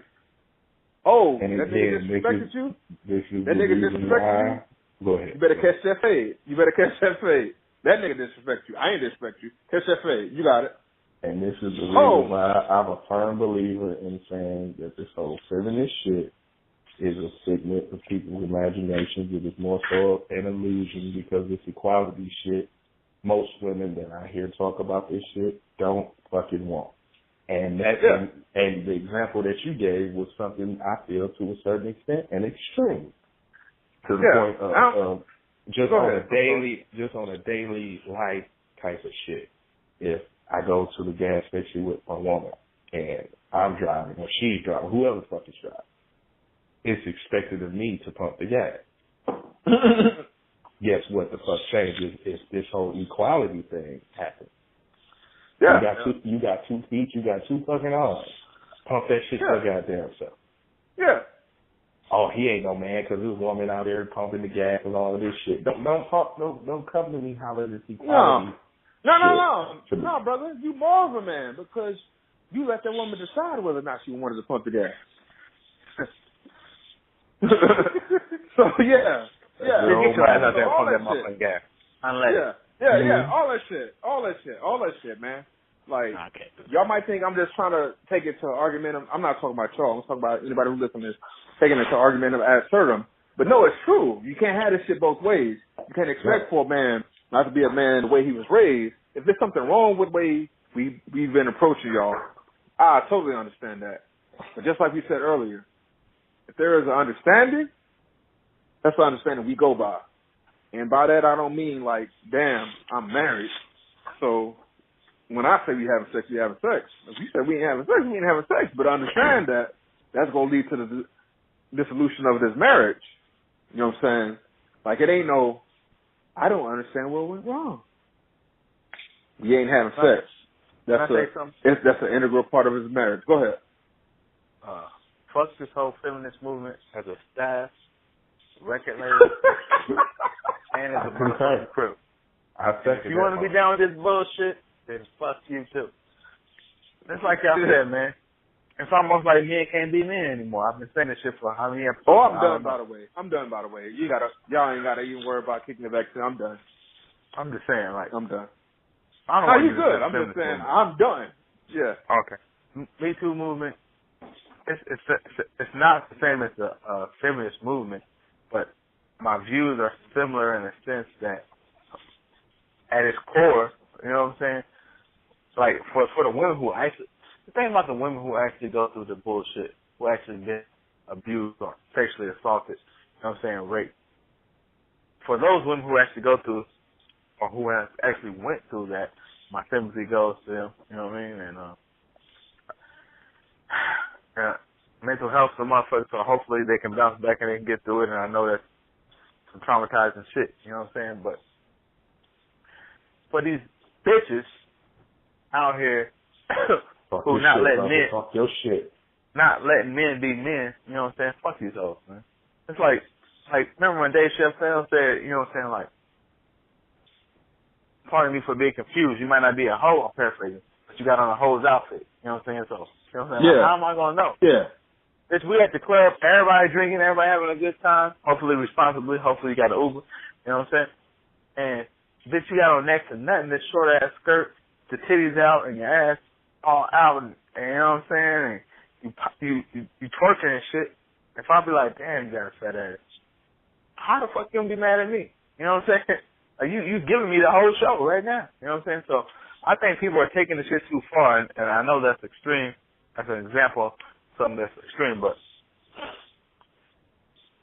oh, and that nigga disrespected you? That nigga disrespected you? Go ahead. You better catch that fade. That nigga disrespect you. I ain't disrespect you. Catch that fade. You got it. And this is the reason why I'm a firm believer in saying that this whole feminist shit is a figment of people's imaginations. It is more so an illusion, because this equality shit, most women that I hear talk about this shit don't fucking want. And and the example that you gave was something I feel to a certain extent an extreme. To the point of just on a daily life type of shit. If I go to the gas station with my woman and I'm driving or she's driving, whoever the fuck is driving, it's expected of me to pump the gas. Guess what the fuck changes is this whole equality thing happens. Yeah. You got 2 feet, you got 2 fucking arms. Pump that shit to your goddamn self. Yeah. Oh, he ain't no man because there's a woman out there pumping the gas and all of this shit. Don't come to me holler this equality. No, brother. You more of a man because you let that woman decide whether or not she wanted to pump the gas. So, yeah. You try out there pump that motherfucking gas. Unless. Yeah, all that shit, man. Like, Nah, I can't do that. y'all might think I'm just trying to take it to an argument. I'm not talking about y'all. I'm talking about anybody who listens to this, taking it to an argument of ad absurdum. But no, it's true. You can't have this shit both ways. You can't expect for a man not to be a man the way he was raised. If there's something wrong with the way we've been approaching y'all, I totally understand that. But just like we said earlier, if there is an understanding, that's the understanding we go by. And by that, I don't mean like, damn, I'm married. So when I say we having sex, we having sex. If you say we ain't having sex, we ain't having sex. But understand that that's going to lead to the dissolution of this marriage. You know what I'm saying? Like, it ain't no, I don't understand what went wrong. We ain't having sex. That's an integral part of his marriage. Go ahead. Fuck this whole feminist movement as a staff, record label, and as a motherfucking crew. If you want to be down with this bullshit, then fuck you too. It's like y'all said, man. It's almost like men can't be men anymore. I've been saying this shit for how many episodes? Oh, I'm done, by the way. Y'all ain't gotta even worry about kicking it back to. I'm done. I'm just saying, like, I'm done. I don't know want you good. I'm just saying, I'm done. Yeah. Okay. Me Too movement. It's not the same as the feminist movement, but my views are similar in the sense that at its core, you know what I'm saying? Like, for the women who actually, the thing about the women who actually go through the bullshit, who actually get abused or sexually assaulted, you know what I'm saying, raped. For those women who actually go through, or who have actually went through that, my sympathy goes to them, you know what I mean? And mental health for motherfuckers, so hopefully they can bounce back and they can get through it. And I know that's some traumatizing shit, you know what I'm saying? But for these bitches out here who not letting men talk your shit, not letting men be men, you know what I'm saying? Fuck these hoes, man. It's like remember when Dave Chappelle said, you know what I'm saying, like, pardon me for being confused. You might not be a hoe, I'm paraphrasing, but you got on a hoe's outfit. You know what I'm saying? So, you know what I'm saying? Yeah. How am I going to know? Yeah. Bitch, we at the club, everybody drinking, everybody having a good time, hopefully responsibly, hopefully you got an Uber, you know what I'm saying? And, bitch, you got on next to nothing, this short-ass skirt, the titties out and your ass all out, and you know what I'm saying? And you twerking and shit. If I be like, damn, you got a fat ass, how the fuck you gonna be mad at me? You know what I'm saying? Like, you giving me the whole show right now. You know what I'm saying? So I think people are taking the shit too far, and I know that's extreme. That's an example of something that's extreme, but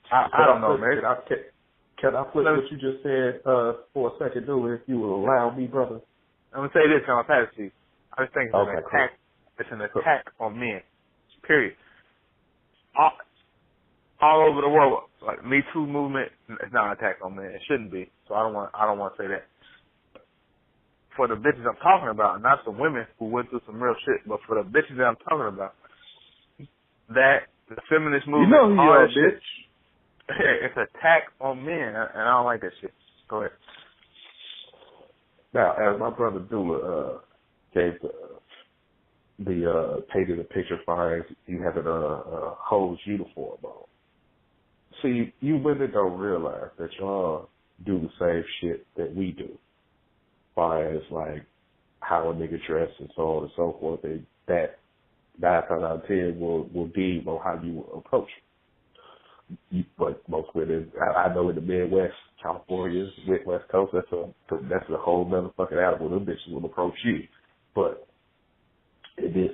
I don't know, man. Can I flip what you just said for a second, Dullah, if you will allow me, brother? I'm gonna say this, and I'll pass it to you. I just think it's an attack. Cool. It's an attack on men. Period. All over the world, like Me Too movement, it's not an attack on men. It shouldn't be. So I don't want to say that. For the bitches I'm talking about, not the women who went through some real shit, but for the bitches that I'm talking about, that the feminist movement, you know who you are, bitch. It's an attack on men, and I don't like that shit. Go ahead. Now, as my brother Dullah gave painted a picture far as you having a hoes uniform on. See, you women don't realize that y'all do the same shit that we do, far as like how a nigga dress and so on and so forth. And that 9 times out of 10 will deem on how you approach it. But most women, I know in the Midwest, California, West Coast, that's a whole motherfucking animal. Them bitches will approach you. But in this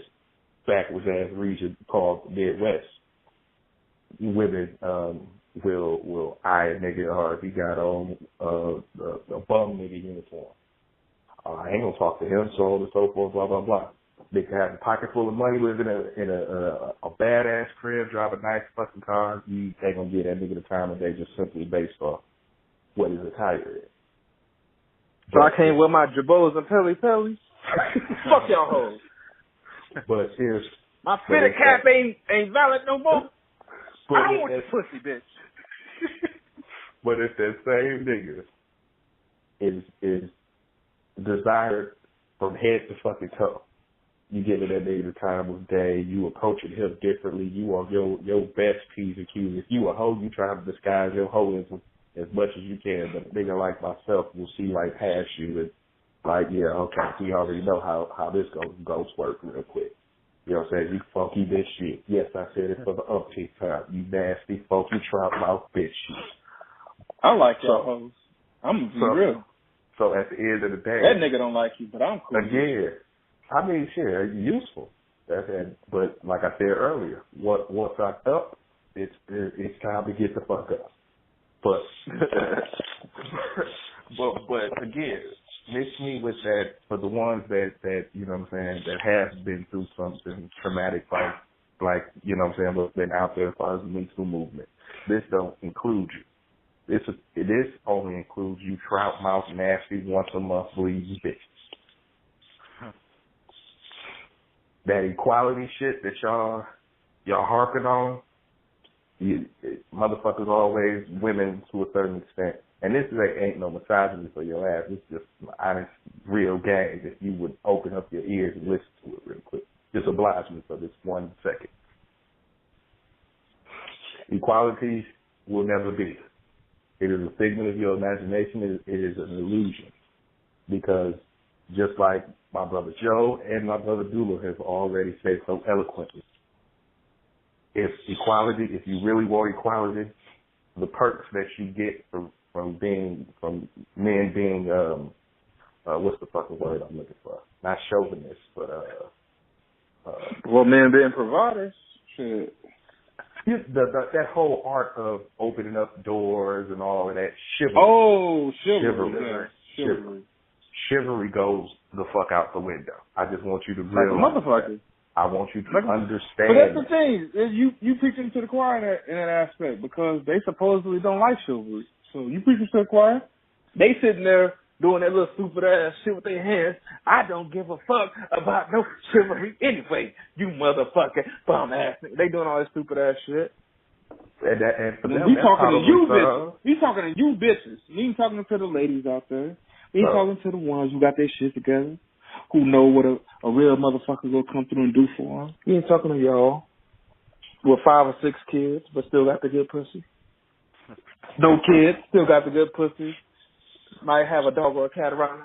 backwards ass region called the Midwest, women will eye a nigga or if he got on a bum nigga uniform. I ain't gonna talk to him, so on and so forth, blah blah blah. They can have a pocket full of money, live in a badass crib, drive a nice fucking car. You ain't gonna get that nigga the time of day just simply based off what his attire is. So I can't wear my jabos and pelly. Fuck y'all hoes. But here's my fitted cap ain't valid no more. But I don't want your pussy, bitch. But if that same nigga is desired from head to fucking toe, you giving that nigga the time of day, you approaching him differently, you are your best P's and Q's. If you a hoe, you try to disguise your hoeism as much as you can, but a nigga like myself will see right past you Like, yeah, okay, so you already know how this goes work real quick. You know what I'm saying? You funky bitch shit. Yes, I said it for the umpteenth time. You nasty, funky, trout mouth bitch shit. I like y'all hoes. I'm gonna be real. So at the end of the day, that nigga don't like you, but I'm cool. Again, I mean, shit, useful. That's it. But like I said earlier, once I up, it's time to get the fuck up. But but again, mix me with that for the ones that you know what I'm saying, that has been through something traumatic, like you know what I'm saying, what's been out there as far as the Me Too movement. This don't include you. This only includes you trout mouth nasty once a month bleeding bitches. That equality shit that y'all harping on, motherfuckers always women to a certain extent. And this ain't no misogyny for your ass. It's just honest, real game. If you would open up your ears and listen to it real quick. Just oblige me for this 1 second. Equality will never be. It is a figment of your imagination. It is an illusion. Because just like my brother Joe and my brother Dullah have already said so eloquently, if you really want equality, the perks that you get from men being what's the fucking word I'm looking for? Not chauvinist, but men being providers. Shit. That whole art of opening up doors and all of that chivalry. Oh, chivalry. Chivalry. Chivalry goes the fuck out the window. I just want you to realize. Like a motherfucker. I want you to understand. But that's the thing. You preaching to the choir in that aspect because they supposedly don't like chivalry. So you preaching to the choir. They sitting there doing that little stupid ass shit with their hands. I don't give a fuck about no chivalry anyway. You motherfucking bum ass nigga. They doing all that stupid ass shit. And for them, we talking to you bitches. We talking to you bitches. We ain't talking to the ladies out there. We ain't talking to the ones who got their shit together, who know what a real motherfucker will come through and do for them. We ain't talking to y'all with 5 or 6 kids, but still got the good pussy. No kids, still got the good pussy. Might have a dog or a cat around.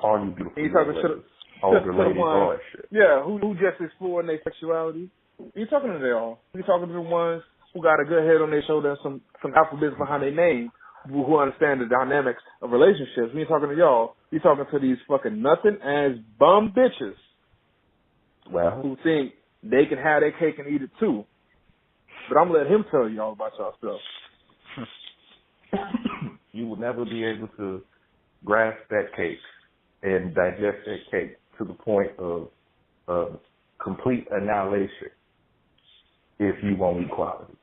All you beautiful ladies. Older ladies, all that shit. Yeah, who just exploring their sexuality. You talking to them all. You talking to the ones who got a good head on their shoulder and some alphabets behind their name, who understand the dynamics of relationships. We ain't talking to y'all. We talking to these fucking nothing ass bum bitches. Well, who think they can have their cake and eat it too. But I'm gonna let him tell you all about y'all stuff. You will never be able to grasp that cake and digest that cake to the point of complete annihilation if you want equality.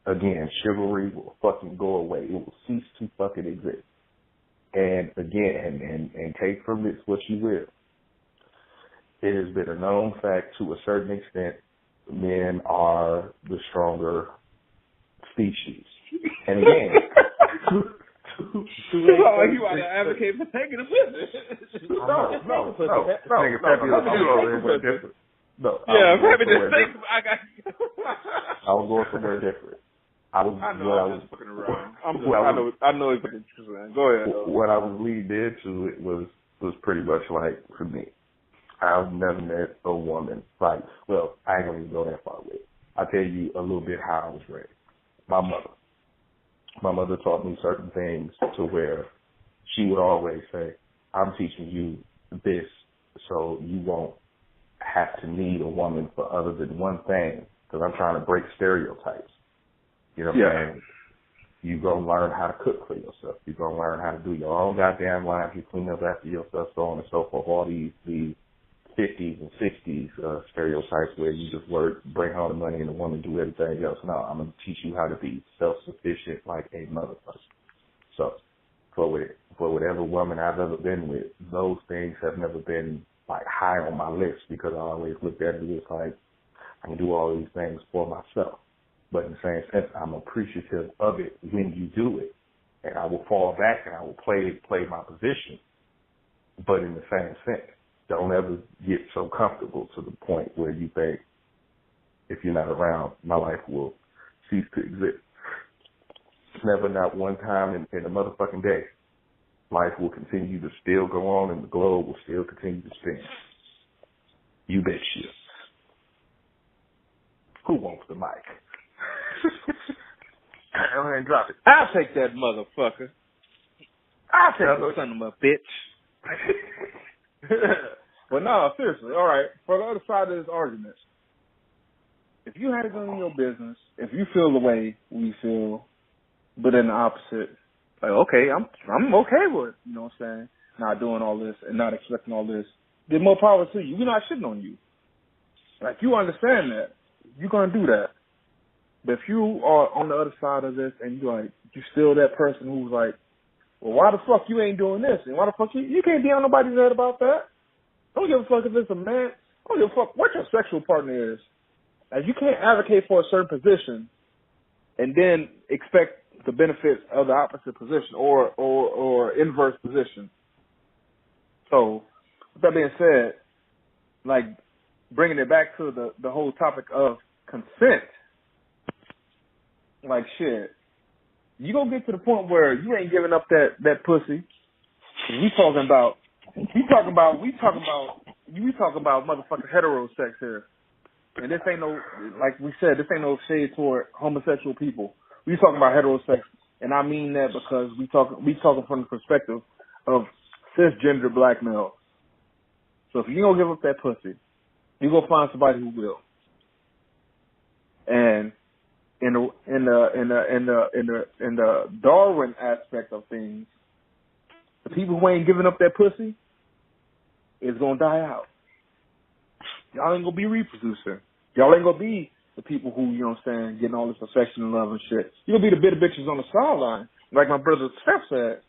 Again, chivalry will fucking go away. It will cease to fucking exist. And again, and take from this what you will. It has been a known fact to a certain extent, men are the stronger species. And again, you want to advocate for taking a piss? No. Yeah, I'm having to think. I was going somewhere different. I know it's interesting. Go ahead. What I was leading into it was pretty much like, for me, I've never met a woman like, well, I ain't gonna even go that far with it. I'll tell you a little bit how I was raised. My mother taught me certain things to where she would always say, I'm teaching you this so you won't have to need a woman for other than one thing, because I'm trying to break stereotypes. You know what I'm saying? You're going to learn how to cook for yourself. You're going to learn how to do your own goddamn life. You clean up after yourself, so on and so forth. All these 50s and 60s stereotypes where you just work, bring home the money, and the woman do everything else. No, I'm going to teach you how to be self-sufficient like a motherfucker. So for whatever woman I've ever been with, those things have never been like high on my list, because I always looked at it as like, I can do all these things for myself. But in the same sense, I'm appreciative of it when you do it. And I will fall back and I will play my position. But in the same sense, don't ever get so comfortable to the point where you think, if you're not around, my life will cease to exist. Never, not one time in a motherfucking day life will continue to still go on and the globe will still continue to spin. You bet you. Who wants the mic? Go ahead and drop it. I'll take that motherfucker. I'll take the son of a bitch. But no, seriously, all right. For the other side of this argument, if you had it in your business, if you feel the way we feel, but in the opposite, like, okay, I'm okay with it, you know what I'm saying? Not doing all this and not expecting all this. Then more power to you. We're not shitting on you. Like, you understand that. You're going to do that. But if you are on the other side of this and you still that person who's like, well, why the fuck you ain't doing this? And why the fuck you can't be on nobody's head about that? Don't give a fuck if it's a man. Don't give a fuck what your sexual partner is. Like, you can't advocate for a certain position and then expect the benefits of the opposite position or inverse position. So, with that being said, like, bringing it back to the whole topic of consent, like, shit, you gonna get to the point where you ain't giving up that pussy. We talking about motherfucking hetero sex here. And this ain't no, like we said, this ain't no shade toward homosexual people. We talking about hetero sex, and I mean that because we talking from the perspective of cisgender black males. So if you gonna give up that pussy, you gonna find somebody who will. And in the Darwin aspect of things, the people who ain't giving up that pussy is gonna die out. Y'all ain't gonna be reproducing. Y'all ain't gonna be the people who, you know what I'm saying, getting all this affection and love and shit. You're gonna be the bitter bitches on the sideline. Like my brother Steph said,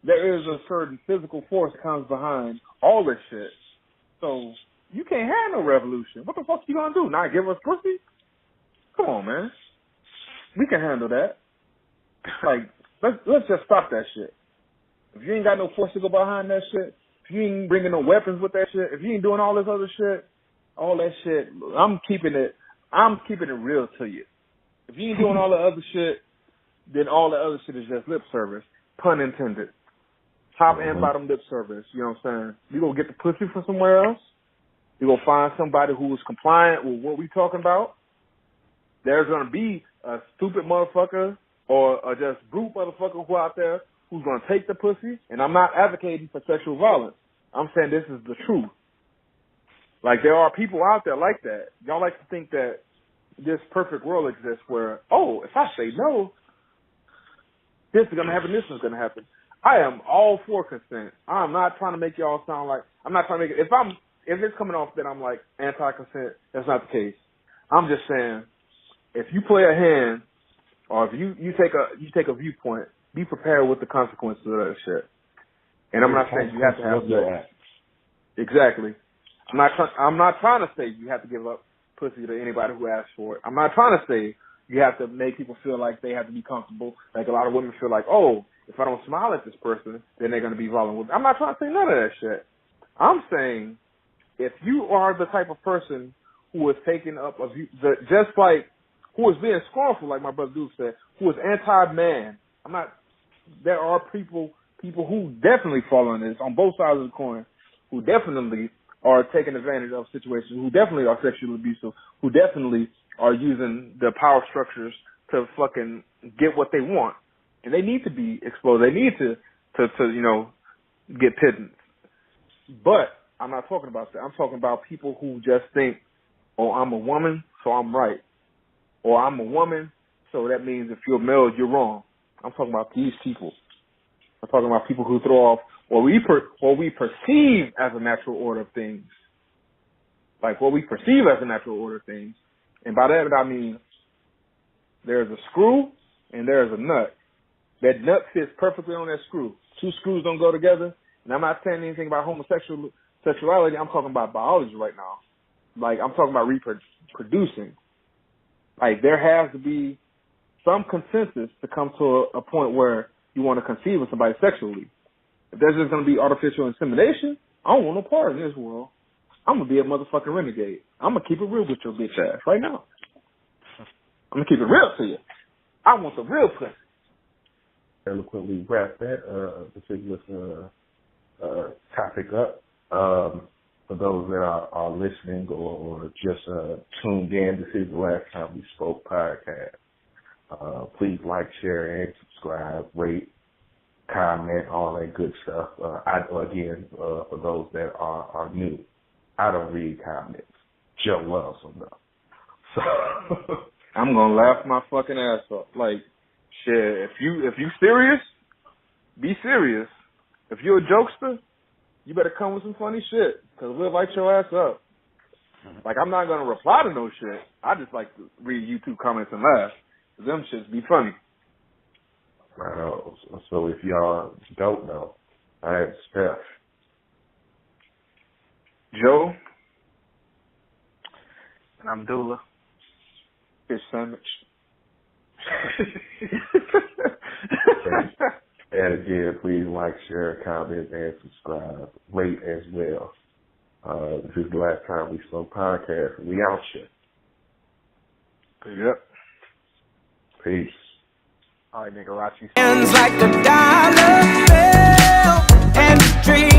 there is a certain physical force that comes behind all this shit. So you can't have no revolution. What the fuck you gonna do? Not give us pussy? Come on, man. We can handle that. Like, let's just stop that shit. If you ain't got no force to go behind that shit, if you ain't bringing no weapons with that shit, if you ain't doing all this other shit, all that shit, I'm keeping it real to you. If you ain't doing all the other shit, then all the other shit is just lip service. Pun intended. Top and bottom lip service, you know what I'm saying? You gonna get the pussy from somewhere else. You gonna find somebody who is compliant with what we talking about. There's gonna be a stupid motherfucker or a just brute motherfucker who out there who's gonna take the pussy. And I'm not advocating for sexual violence. I'm saying this is the truth. Like, there are people out there like that. Y'all like to think that this perfect world exists where, oh, if I say no, this is gonna happen, this is gonna happen. I am all for consent. I'm not trying to make y'all sound like, I'm not trying to make it, if it's coming off that I'm like anti-consent, that's not the case. I'm just saying, if you play a hand, or if you take a viewpoint, be prepared with the consequences of that shit. And I'm not saying you have to have sex. Exactly. I'm not trying to say you have to give up pussy to anybody who asks for it. I'm not trying to say you have to make people feel like they have to be comfortable. Like a lot of women feel like, oh, if I don't smile at this person, then they're going to be vulnerable. I'm not trying to say none of that shit. I'm saying if you are the type of person who is taking up a view, just like who is being scornful, like my brother Duke said, who is anti-man. There are people who definitely fall on this on both sides of the coin, who definitely are taking advantage of situations, who definitely are sexually abusive, who definitely are using the power structures to fucking get what they want. And they need to be exposed. They need to you know, get pittance. But I'm not talking about that. I'm talking about people who just think, oh, I'm a woman, so I'm right. Or I'm a woman, so that means if you're male, you're wrong. I'm talking about these people. I'm talking about people who throw off what we perceive as a natural order of things. Like what we perceive as a natural order of things. And by that I mean there's a screw and there's a nut. That nut fits perfectly on that screw. Two screws don't go together. And I'm not saying anything about homosexuality. I'm talking about biology right now. Like, I'm talking about reproducing. Like, there has to be some consensus to come to a point where you want to conceive with somebody sexually. If there's just going to be artificial insemination, I don't want no part in this world. I'm going to be a motherfucking renegade. I'm going to keep it real with your bitch ass right now. I'm going to keep it real to you. I want the real pussy. eloquently wrap that particular topic up. For those that are listening or just tuned in, this is the Last Time We Spoke podcast. Please like, share, and subscribe, rate, comment, all that good stuff. For those that are new, I don't read comments. Joe loves them though. So I'm gonna laugh my fucking ass off. Like, shit, if you serious, be serious. If you're a jokester, you better come with some funny shit, because we'll light your ass up. Like, I'm not going to reply to no shit. I just like to read YouTube comments and laugh. Them shits be funny. So if y'all don't know, I am Steph. Joe. And I'm Dullah. Fish sandwich. And again, please like, share, comment, and subscribe. Rate as well. This is the Last Time We Spoke podcast. We out here. Yep. Peace. All right, nigga, Rachi. Hands like a dollar bill and a dream.